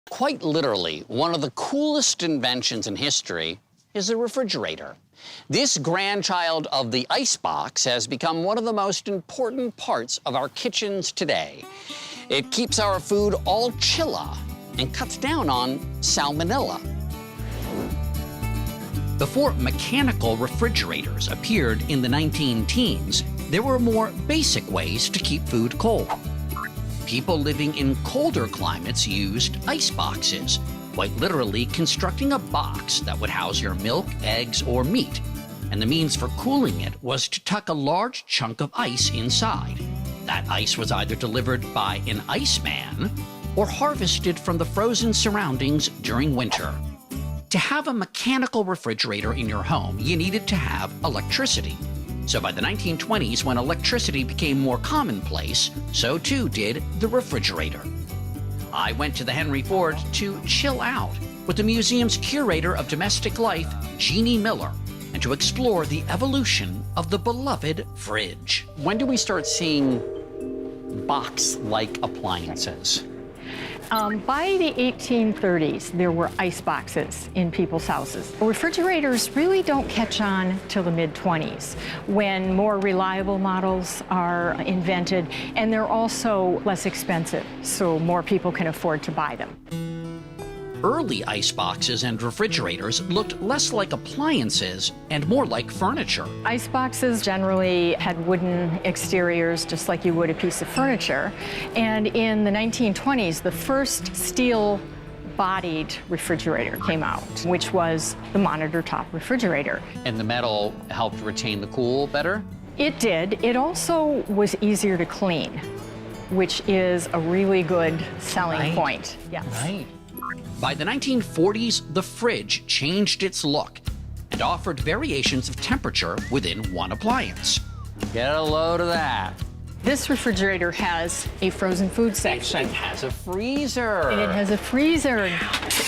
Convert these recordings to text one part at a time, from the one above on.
Quite literally, one of the coolest inventions in history is the refrigerator. This grandchild of the icebox has become one of the most important parts of our kitchens today. It keeps our food all chilla and cuts down on salmonella. Before mechanical refrigerators appeared in the 19-teens, there were more basic ways to keep food cold. People living in colder climates used ice boxes, quite literally constructing a box that would house your milk, eggs, or meat. And the means for cooling it was to tuck a large chunk of ice inside. That ice was either delivered by an iceman or harvested from the frozen surroundings during winter. To have a mechanical refrigerator in your home, you needed to have electricity. So by the 1920s, when electricity became more commonplace, so too did the refrigerator. I went to the Henry Ford to chill out with the museum's curator of domestic life, Jeannie Miller, and to explore the evolution of the beloved fridge. When do we start seeing box-like appliances? By the 1830s, there were ice boxes in people's houses. Refrigerators really don't catch on till the mid-20s, when more reliable models are invented, and they're also less expensive, so more people can afford to buy them. Early ice boxes and refrigerators looked less like appliances and more like furniture. Ice boxes generally had wooden exteriors, just like you would a piece of furniture. And in the 1920s, the first steel-bodied refrigerator came out, which was the monitor top refrigerator. And the metal helped retain the cool better? It did. It also was easier to clean, which is a really good selling point. Yes. Right. By the 1940s, the fridge changed its look and offered variations of temperature within one appliance. Get a load of that. This refrigerator has a frozen food section. It has a freezer. And it has a freezer.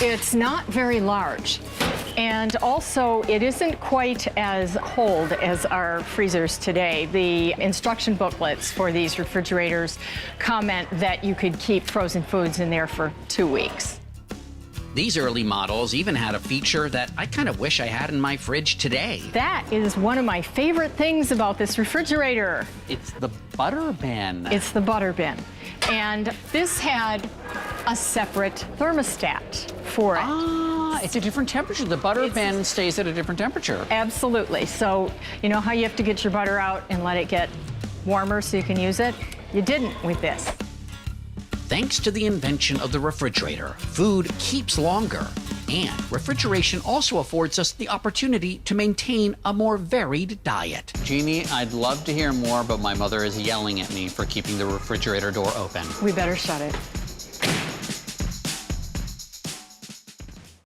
It's not very large. And also, it isn't quite as cold as our freezers today. The instruction booklets for these refrigerators comment that you could keep frozen foods in there for 2 weeks. These early models even had a feature that I kind of wish I had in my fridge today. That is one of my favorite things about this refrigerator. It's the butter bin. It's the butter bin. And this had a separate thermostat for it. Ah, it's a different temperature. The butter bin stays at a different temperature. Absolutely. So, you know how you have to get your butter out and let it get warmer so you can use it? You didn't with this. Thanks to the invention of the refrigerator, food keeps longer, and refrigeration also affords us the opportunity to maintain a more varied diet. Jeannie, I'd love to hear more, but my mother is yelling at me for keeping the refrigerator door open. We better shut it.